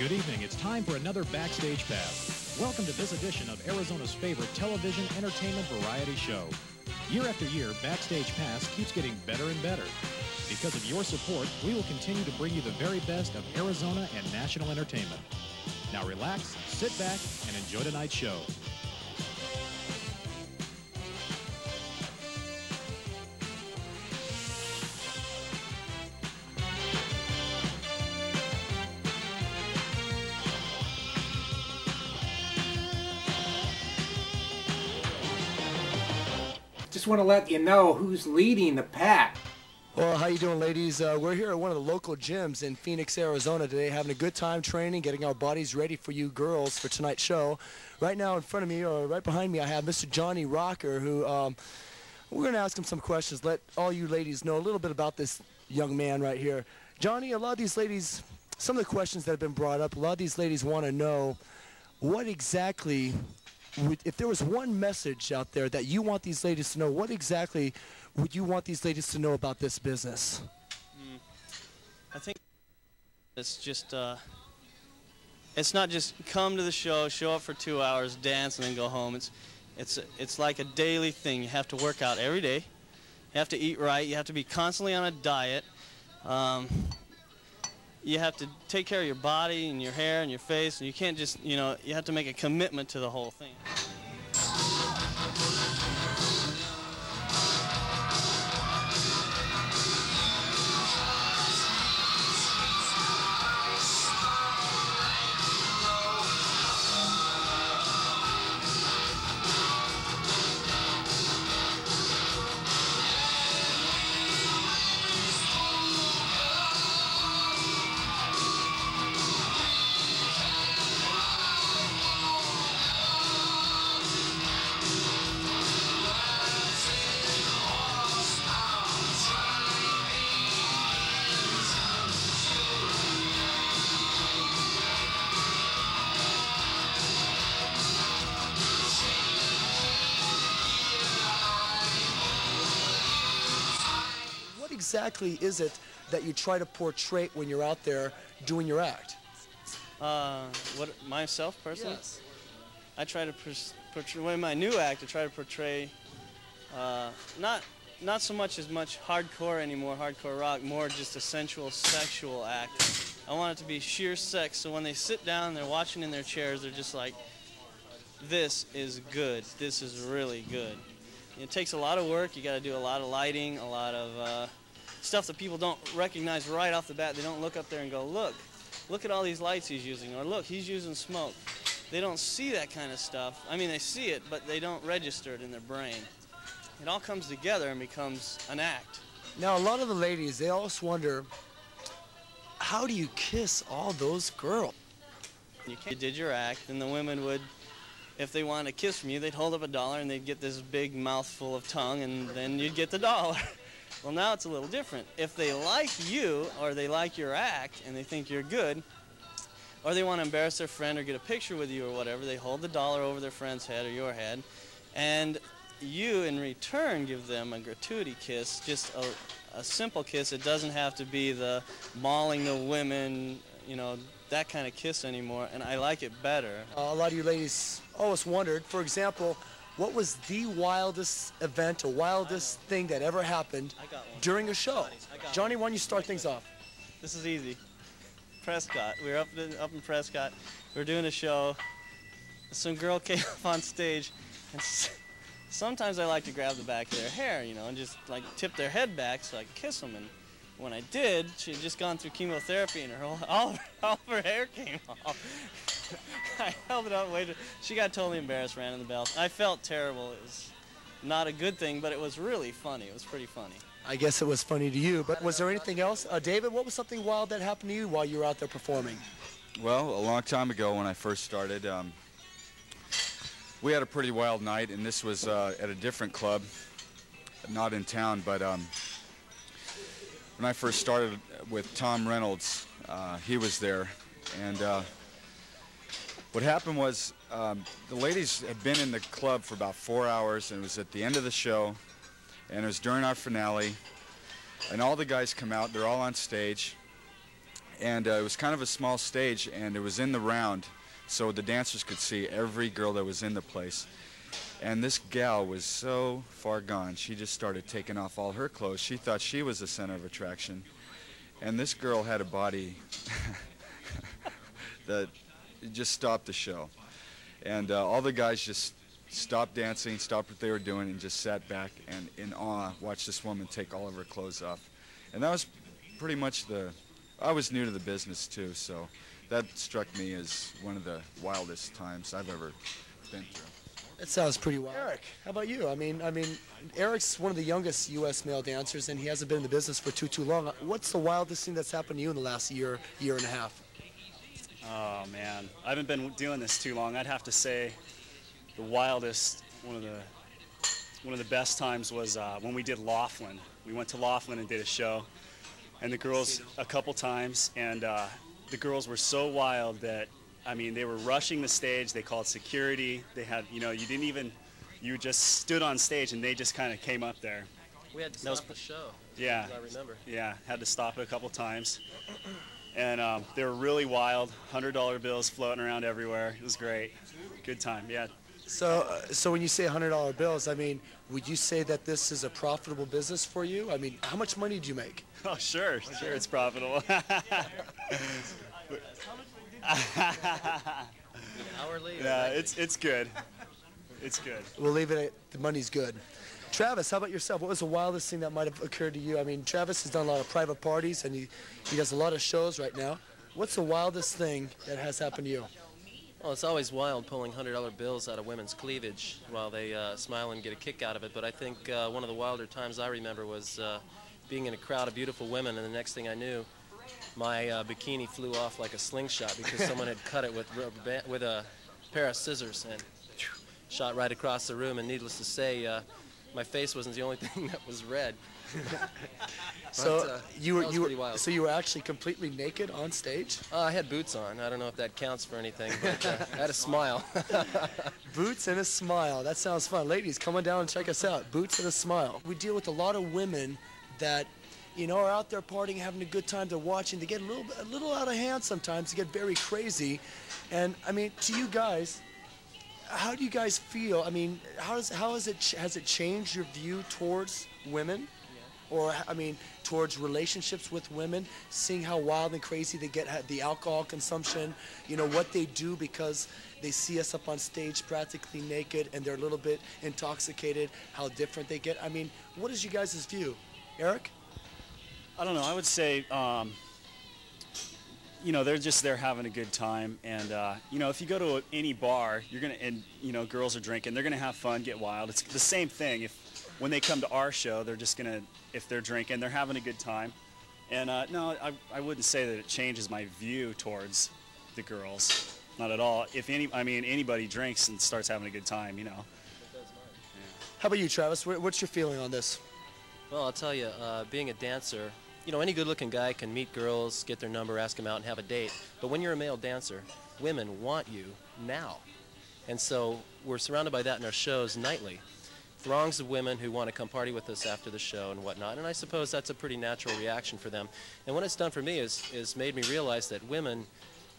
Good evening. It's time for another Backstage Pass. Welcome to this edition of Arizona's favorite television entertainment variety show. Year after year, Backstage Pass keeps getting better and better. Because of your support, we will continue to bring you the very best of Arizona and national entertainment. Now relax, sit back, and enjoy tonight's show. Just want to let you know who's leading the pack. Well, how you doing, ladies? We're here at one of the local gyms in Phoenix, Arizona today, having a good time training, getting our bodies ready for you girls for tonight's show. Right now in front of me, or right behind me, I have Mr. Johnny Rocker, who we're going to ask him some questions, let all you ladies know a little bit about this young man right here. Johnny, a lot of these ladies, some of the questions that have been brought up, a lot of these ladies want to know what exactly, if there was one message out there that you want these ladies to know, what exactly would you want these ladies to know about this business? I think it's just, it's not just come to the show, show up for 2 hours, dance, and then go home. It's like a daily thing. You have to work out every day. You have to eat right. You have to be constantly on a diet. You have to take care of your body and your hair and your face, and you can't just, you know, you have to make a commitment to the whole thing. Exactly is it that you try to portray when you're out there doing your act? Myself personally? Yes. I try to portray, in my new act, I try to portray not so much hardcore anymore, hardcore rock, more just a sensual, sexual act. I want it to be sheer sex, so when they sit down, they're watching in their chairs, they're just like, this is good, this is really good. It takes a lot of work. You got to do a lot of lighting, a lot of stuff that people don't recognize right off the bat. They don't look up there and go, look at all these lights he's using, or look, he's using smoke. They don't see that kind of stuff. I mean, they see it, but they don't register it in their brain. It all comes together and becomes an act. Now, a lot of the ladies, they always wonder, how do you kiss all those girls? You did your act, and the women would, if they wanted to kiss from you, they'd hold up $1 and they'd get this big mouthful of tongue, and then you'd get the $1. Well, now it's a little different. If they like you, or they like your act, and they think you're good, or they want to embarrass their friend or get a picture with you or whatever, they hold the $1 over their friend's head or your head, and you, in return, give them a gratuity kiss, just a simple kiss. It doesn't have to be the mauling the women, you know, that kind of kiss anymore, and I like it better. A lot of you ladies always wondered, for example, what was the wildest event or wildest thing that ever happened during a show? Johnny, why don't you start things off? This is easy. Prescott. We were up in Prescott. We were doing a show. Some girl came up on stage, and sometimes I like to grab the back of their hair, you know, and just like tip their head back so I could kiss them. And when I did, she had just gone through chemotherapy, and all of her hair came off. I held it up, waited. She got totally embarrassed, ran in the bell. I felt terrible. It was not a good thing, but it was really funny. It was pretty funny. I guess it was funny to you, but was there anything else? David, what was something wild that happened to you while you were out there performing? Well, a long time ago when I first started, we had a pretty wild night, and this was at a different club, not in town, but when I first started with Tom Reynolds, he was there, and what happened was the ladies had been in the club for about 4 hours, and it was at the end of the show, and it was during our finale, and all the guys come out, they're all on stage, And it was kind of a small stage, and it was in the round, so the dancers could see every girl that was in the place. And this gal was so far gone, she just started taking off all her clothes. She thought she was the center of attraction. And this girl had a body that just stopped the show. And all the guys just stopped dancing, stopped what they were doing, and just sat back and in awe watched this woman take all of her clothes off. And that was pretty much I was new to the business too, so that struck me as one of the wildest times I've ever been through. That sounds pretty wild. Eric, how about you? I mean, Eric's one of the youngest U.S. male dancers, and he hasn't been in the business for too long. What's the wildest thing that's happened to you in the last year and a half? Oh man, I haven't been doing this too long. I'd have to say the wildest, one of the best times was when we did Laughlin. We went to Laughlin and did a show, and the girls a couple times, and the girls were so wild that, I mean, they were rushing the stage. They called security. They had, you just stood on stage and they just kind of came up there. We had to stop the show. Yeah. I remember. Yeah, had to stop it a couple times. And they were really wild. $100 bills floating around everywhere. It was great. Good time, yeah. So when you say $100 bills, I mean, would you say that this is a profitable business for you? I mean, how much money did you make? Oh, sure, it's profitable. Hourly? Yeah, it's good. It's good. We'll leave it at the money's good. Travis, how about yourself? What was the wildest thing that might have occurred to you? I mean, Travis has done a lot of private parties, and he does a lot of shows right now. What's the wildest thing that has happened to you? Well, it's always wild pulling $100 bills out of women's cleavage while they smile and get a kick out of it. But I think one of the wilder times I remember was being in a crowd of beautiful women, and the next thing I knew, my bikini flew off like a slingshot because someone had cut it with a pair of scissors and shot right across the room. And needless to say, my face wasn't the only thing that was red. So you were actually completely naked on stage? I had boots on. I don't know if that counts for anything, but I had a smile. Boots and a smile. That sounds fun. Ladies, come on down and check us out. Boots and a smile. We deal with a lot of women that, are out there partying, having a good time. They're watching. They get a little out of hand sometimes. They get very crazy. And I mean, to you guys, how do you guys feel? I mean, has it changed your view towards women? Or, I mean, towards relationships with women, seeing how wild and crazy they get, the alcohol consumption, what they do because they see us up on stage practically naked and they're a little bit intoxicated, how different they get. I mean, what is you guys' view? Eric? I don't know. I would say, they're just there having a good time. And, if you go to any bar, girls are drinking, they're going to have fun, get wild. It's the same thing. When they come to our show, they're just going to, if they're drinking, they're having a good time. And no, I wouldn't say that it changes my view towards the girls. Not at all. Anybody drinks and starts having a good time, Yeah. How about you, Travis? What's your feeling on this? Well, I'll tell you, being a dancer, any good-looking guy can meet girls, get their number, ask them out, and have a date. But when you're a male dancer, women want you now. And so we're surrounded by that in our shows nightly. Throngs of women who want to come party with us after the show and whatnot, and I suppose that's a pretty natural reaction for them. And what it's done for me is made me realize that women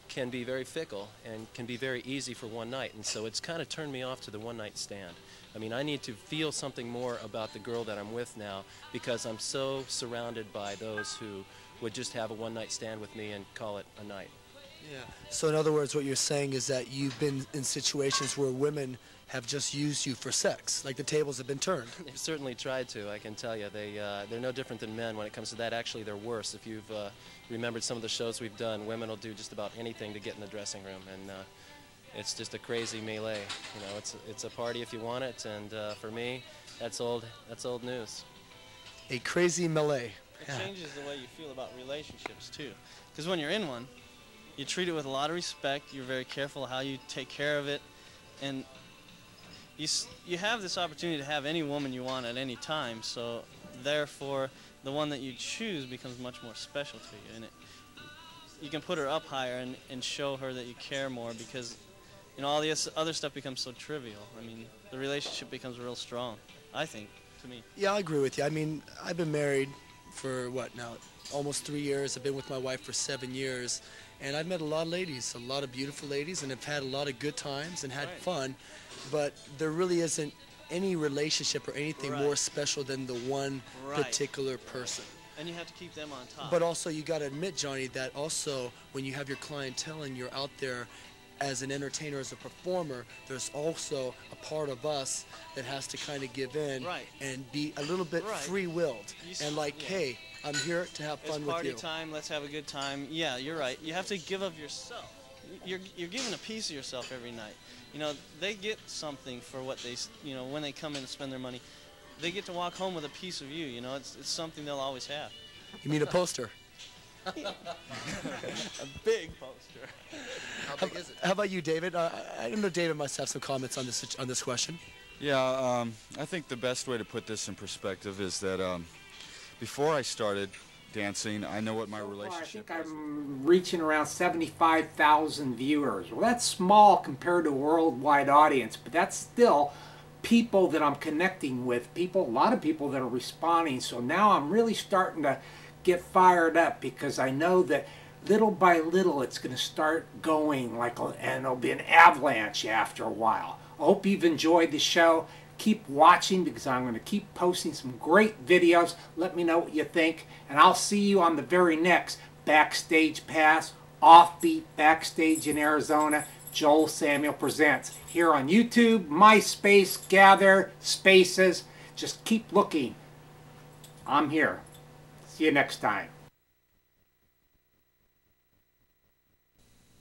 can be very fickle and can be very easy for one night, and so it's kind of turned me off to the one-night stand. I mean, I need to feel something more about the girl that I'm with now because I'm so surrounded by those who would just have a one-night stand with me and call it a night. Yeah. So in other words, what you're saying is that you've been in situations where women have just used you for sex, like the tables have been turned. They've certainly tried to, I can tell you. They're no different than men when it comes to that. Actually, they're worse. If you've remembered some of the shows we've done, women will do just about anything to get in the dressing room, and it's just a crazy melee. It's a party if you want it, and for me, that's old news. A crazy melee. It changes the way you feel about relationships, too. Because when you're in one, you treat it with a lot of respect. You're very careful how you take care of it, and you have this opportunity to have any woman you want at any time, so therefore the one that you choose becomes much more special to you, and you can put her up higher and show her that you care more because all the other stuff becomes so trivial. I mean, the relationship becomes real strong, I think, to me. Yeah, I agree with you. I mean, I've been married for what now? Almost 3 years. I've been with my wife for 7 years. And I've met a lot of ladies, a lot of beautiful ladies, and have had a lot of good times and had fun. But there really isn't any relationship or anything more special than the one particular person. And you have to keep them on top. But also, you got to admit, Johnny, that also when you have your clientele and you're out there as an entertainer, as a performer, there's also a part of us that has to kind of give in and be a little bit free-willed. And like, hey, I'm here to have fun with you. It's party time. Let's have a good time. Yeah, you're right. You have to give of yourself. You're giving a piece of yourself every night. You know, they get something for what they, you know, when they come in and spend their money. They get to walk home with a piece of you. You know, it's something they'll always have. You mean a poster? A big poster. How big is it? How about you, David? I know David must have some comments on this question. Yeah, I think the best way to put this in perspective is that before I started dancing, I know what my relationship I think I'm reaching around 75,000 viewers. Well, that's small compared to a worldwide audience, but that's still people that I'm connecting with, a lot of people that are responding. So now I'm really starting to get fired up because I know that little by little it's going to start going and it'll be an avalanche after a while. I hope you've enjoyed the show. Keep watching because I'm going to keep posting some great videos. Let me know what you think, and I'll see you on the very next Backstage Pass, Offbeat Backstage in Arizona, Joel Samuel Presents, here on YouTube, MySpace, Gather, Spaces. Just keep looking. I'm here. See you next time.